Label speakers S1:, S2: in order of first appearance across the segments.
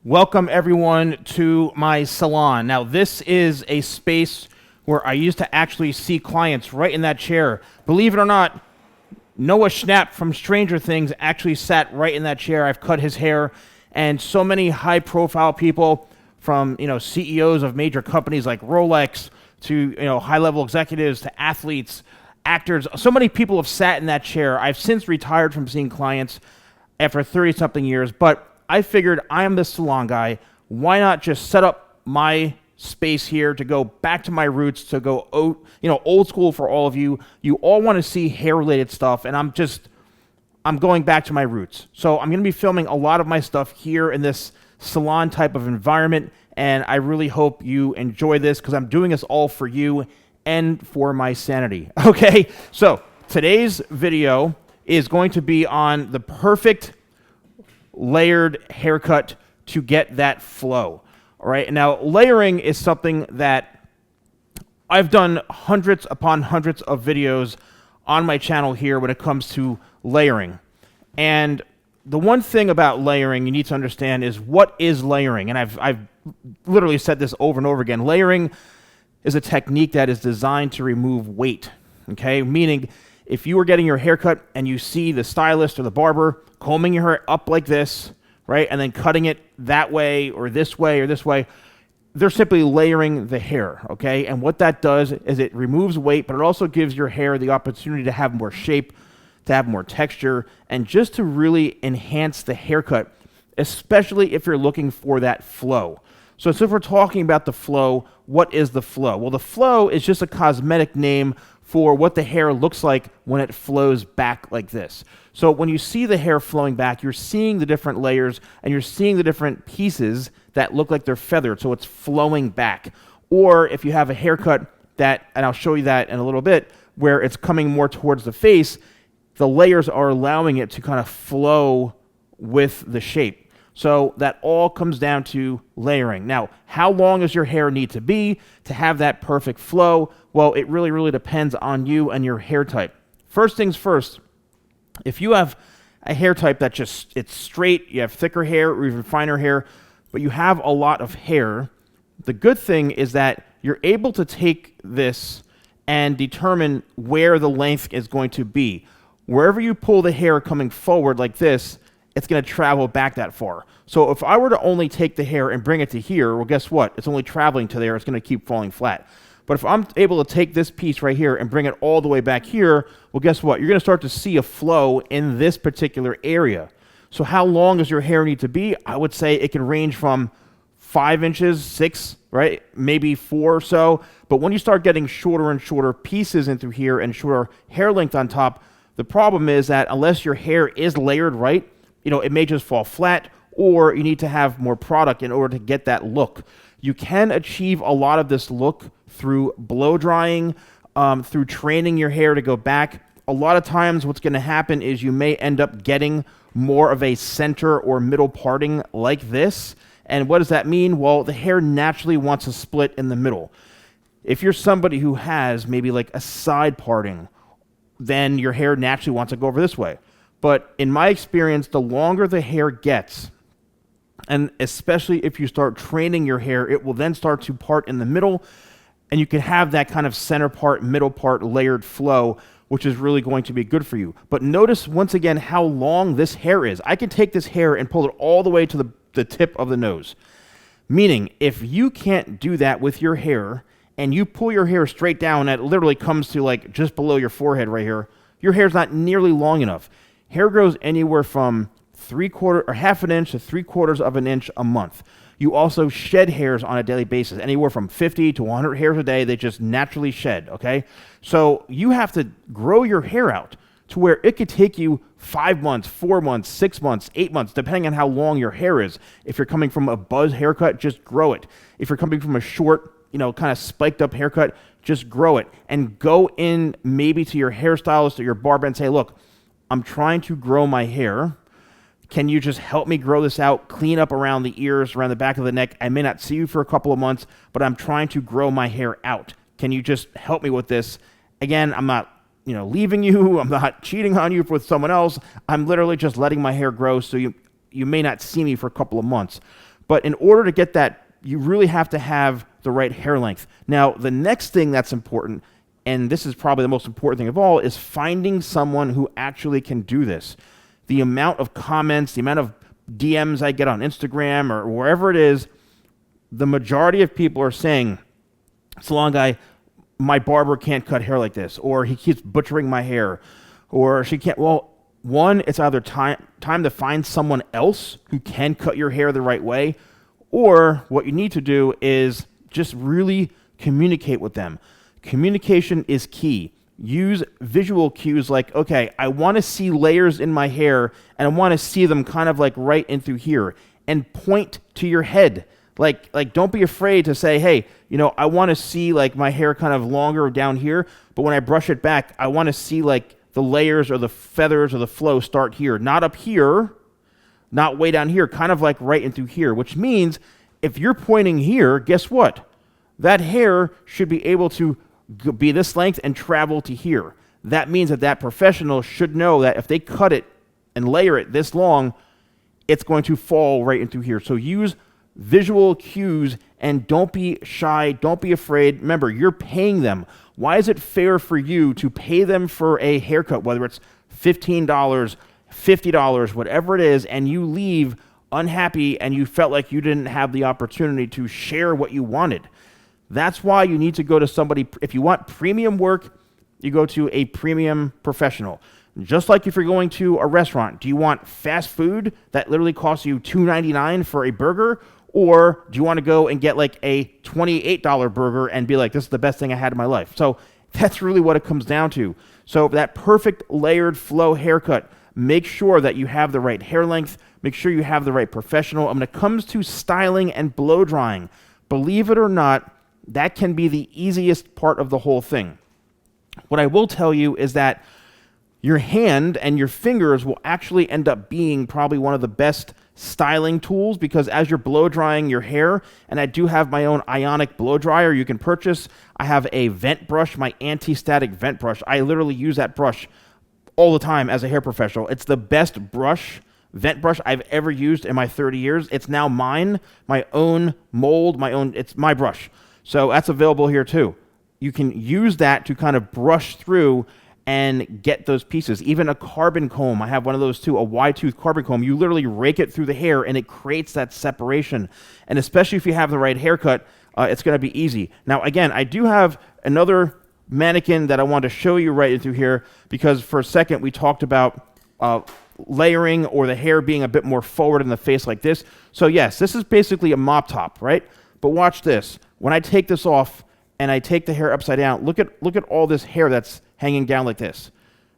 S1: Welcome everyone to my salon. Now this is a space where I used to actually see clients right in that chair. Believe it or not, Noah Schnapp from Stranger Things actually sat right in that chair. I've cut his hair, and so many high profile people from CEOs of major companies like Rolex to high level executives to athletes, actors. So many people have sat in that chair. I've since retired from seeing clients after 30 something years, but I figured I am the salon guy. Why not just set up my space here to go back to my roots, to go old school for all of you. You all want to see hair related stuff, and I'm going back to my roots. So I'm going to be filming a lot of my stuff here in this salon type of environment, and I really hope you enjoy this because I'm doing this all for you and for my sanity. Okay, so today's video is going to be on the perfect layered haircut to get that flow. All right. Now, layering is something that I've done hundreds upon hundreds of videos on my channel here when it comes to layering. And the one thing about layering you need to understand is what is layering. And I've literally said this over and over again. Layering is a technique that is designed to remove weight. Okay, meaning if you were getting your haircut and you see the stylist or the barber combing your hair up like this, right, and then cutting it that way or this way or this way, they're simply layering the hair, okay? And what that does is it removes weight, but it also gives your hair the opportunity to have more shape, to have more texture, and just to really enhance the haircut, especially if you're looking for that flow. So if we're talking about the flow, what is the flow? Well, the flow is just a cosmetic name for what the hair looks like when it flows back like this. So when you see the hair flowing back, you're seeing the different layers and you're seeing the different pieces that look like they're feathered, so it's flowing back. Or if you have a haircut that, and I'll show you that in a little bit, where it's coming more towards the face, the layers are allowing it to kind of flow with the shape. So that all comes down to layering. Now, how long does your hair need to be to have that perfect flow? Well, it really, really depends on you and your hair type. First things first, if you have a hair type that it's straight, you have thicker hair or even finer hair, but you have a lot of hair, the good thing is that you're able to take this and determine where the length is going to be. Wherever you pull the hair coming forward like this, it's going to travel back that far. So if I were to only take the hair and bring it to here, well, guess what? It's only traveling to there. It's going to keep falling flat. But if I'm able to take this piece right here and bring it all the way back here, well, guess what? You're going to start to see a flow in this particular area. So how long does your hair need to be? I would say it can range from 5 inches, 6, right? Maybe 4 or so. But when you start getting shorter and shorter pieces into here and shorter hair length on top, the problem is that unless your hair is layered right, it may just fall flat, or you need to have more product in order to get that look. You can achieve a lot of this look through blow drying, through training your hair to go back. A lot of times what's going to happen is you may end up getting more of a center or middle parting like this. And what does that mean? Well, the hair naturally wants to split in the middle. If you're somebody who has maybe like a side parting, then your hair naturally wants to go over this way. But in my experience, the longer the hair gets, and especially if you start training your hair, it will then start to part in the middle, and you can have that kind of center part, middle part layered flow, which is really going to be good for you. But notice once again how long this hair is. I can take this hair and pull it all the way to the tip of the nose. Meaning, if you can't do that with your hair, and you pull your hair straight down, and it literally comes to like just below your forehead right here, your hair's not nearly long enough. Hair grows anywhere from 3/4 or half an inch to 3/4 of an inch a month. You also shed hairs on a daily basis, anywhere from 50 to 100 hairs a day. They just naturally shed, okay? So you have to grow your hair out to where it could take you 5 months, 4 months, 6 months, 8 months, depending on how long your hair is. If you're coming from a buzz haircut, just grow it. If you're coming from a short, kind of spiked up haircut, just grow it. And go in maybe to your hairstylist or your barber and say, look, I'm trying to grow my hair. Can you just help me grow this out, clean up around the ears, around the back of the neck? I may not see you for a couple of months, but I'm trying to grow my hair out. Can you just help me with this? Again, I'm not, leaving you. I'm not cheating on you with someone else. I'm literally just letting my hair grow, so you may not see me for a couple of months. But in order to get that, you really have to have the right hair length. Now, the next thing that's important, and this is probably the most important thing of all, is finding someone who actually can do this. The amount of comments, the amount of DMs I get on Instagram or wherever it is, the majority of people are saying, salon guy, my barber can't cut hair like this, or he keeps butchering my hair, or she can't. Well, one, it's either time to find someone else who can cut your hair the right way, or what you need to do is just really communicate with them. Communication is key. Use visual cues like, okay, I want to see layers in my hair, and I want to see them kind of like right in through here, and point to your head. Like don't be afraid to say, hey, I want to see like my hair kind of longer down here, but when I brush it back, I want to see like the layers or the feathers or the flow start here, not up here, not way down here, kind of like right in through here, which means if you're pointing here, guess what? That hair should be able to be this length and travel to here. That means that professional should know that if they cut it and layer it this long, it's going to fall right into here. So use visual cues and don't be shy, don't be afraid. Remember, you're paying them. Why is it fair for you to pay them for a haircut, whether it's $15, $50, whatever it is, and you leave unhappy and you felt like you didn't have the opportunity to share what you wanted? That's why you need to go to somebody. If you want premium work, you go to a premium professional. Just like if you're going to a restaurant, do you want fast food that literally costs you $2.99 for a burger? Or do you want to go and get like a $28 burger and be like, this is the best thing I had in my life? So that's really what it comes down to. So that perfect layered flow haircut, make sure that you have the right hair length, make sure you have the right professional. And when it comes to styling and blow drying, believe it or not, that can be the easiest part of the whole thing. What I will tell you is that your hand and your fingers will actually end up being probably one of the best styling tools, because as you're blow drying your hair, and I do have my own ionic blow dryer you can purchase. I have a vent brush, my anti-static vent brush. I literally use that brush all the time as a hair professional. It's the best vent brush I've ever used in my 30 years. It's now mine, my own mold, it's my brush. So that's available here too. You can use that to kind of brush through and get those pieces. Even a carbon comb, I have one of those too, a wide tooth carbon comb. You literally rake it through the hair and it creates that separation. And especially if you have the right haircut, it's going to be easy. Now again, I do have another mannequin that I want to show you right through here, because for a second we talked about layering or the hair being a bit more forward in the face like this. So yes, this is basically a mop top, right? But watch this. When I take this off and I take the hair upside down, look at all this hair that's hanging down like this.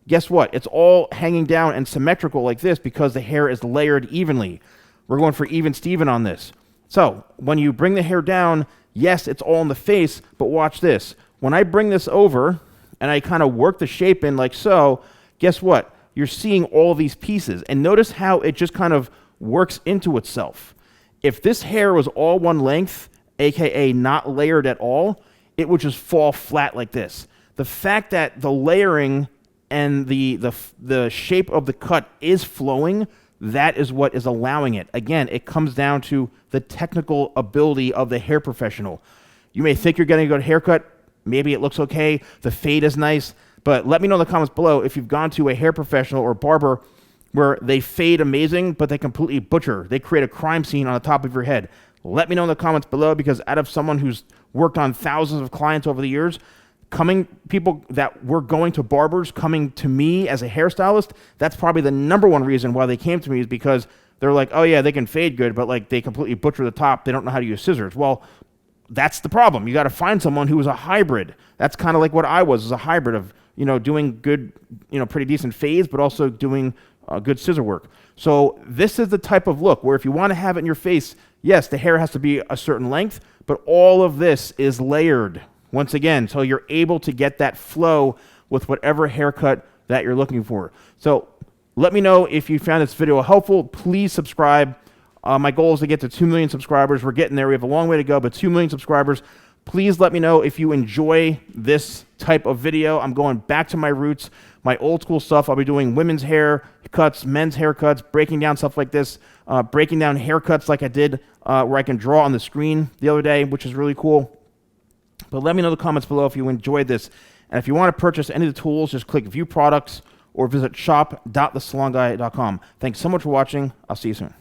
S1: Guess what? It's all hanging down and symmetrical like this because the hair is layered evenly. We're going for even Steven on this. So when you bring the hair down, yes, it's all in the face, but watch this. When I bring this over and I kind of work the shape in like so, guess what? You're seeing all these pieces. And notice how it just kind of works into itself. If this hair was all one length, aka not layered at all, it would just fall flat like this. The fact that the layering and the shape of the cut is flowing, that is what is allowing it. Again, it comes down to the technical ability of the hair professional. You may think you're getting a good haircut. Maybe it looks okay. The fade is nice. But let me know in the comments below if you've gone to a hair professional or barber where they fade amazing, but they completely butcher. They create a crime scene on the top of your head. Let me know in the comments below, because out of someone who's worked on thousands of clients over the years, people that were going to barbers coming to me as a hairstylist, that's probably the number one reason why they came to me, is because they're like, oh yeah, they can fade good, but like they completely butcher the top. They don't know how to use scissors. Well, that's the problem. You got to find someone who is a hybrid. That's kind of like what I was a hybrid of, doing good, pretty decent fades, but also doing good scissor work. So this is the type of look where if you want to have it in your face, yes, the hair has to be a certain length, but all of this is layered. Once again, so you're able to get that flow with whatever haircut that you're looking for. So let me know if you found this video helpful. Please subscribe. My goal is to get to 2 million subscribers. We're getting there. We have a long way to go, but 2 million subscribers. Please let me know if you enjoy this type of video. I'm going back to my roots, my old school stuff. I'll be doing women's haircuts, men's haircuts, breaking down stuff like this, breaking down haircuts like I did where I can draw on the screen the other day, which is really cool. But let me know in the comments below if you enjoyed this. And if you want to purchase any of the tools, just click View Products or visit shop.thesalonguy.com. Thanks so much for watching. I'll see you soon.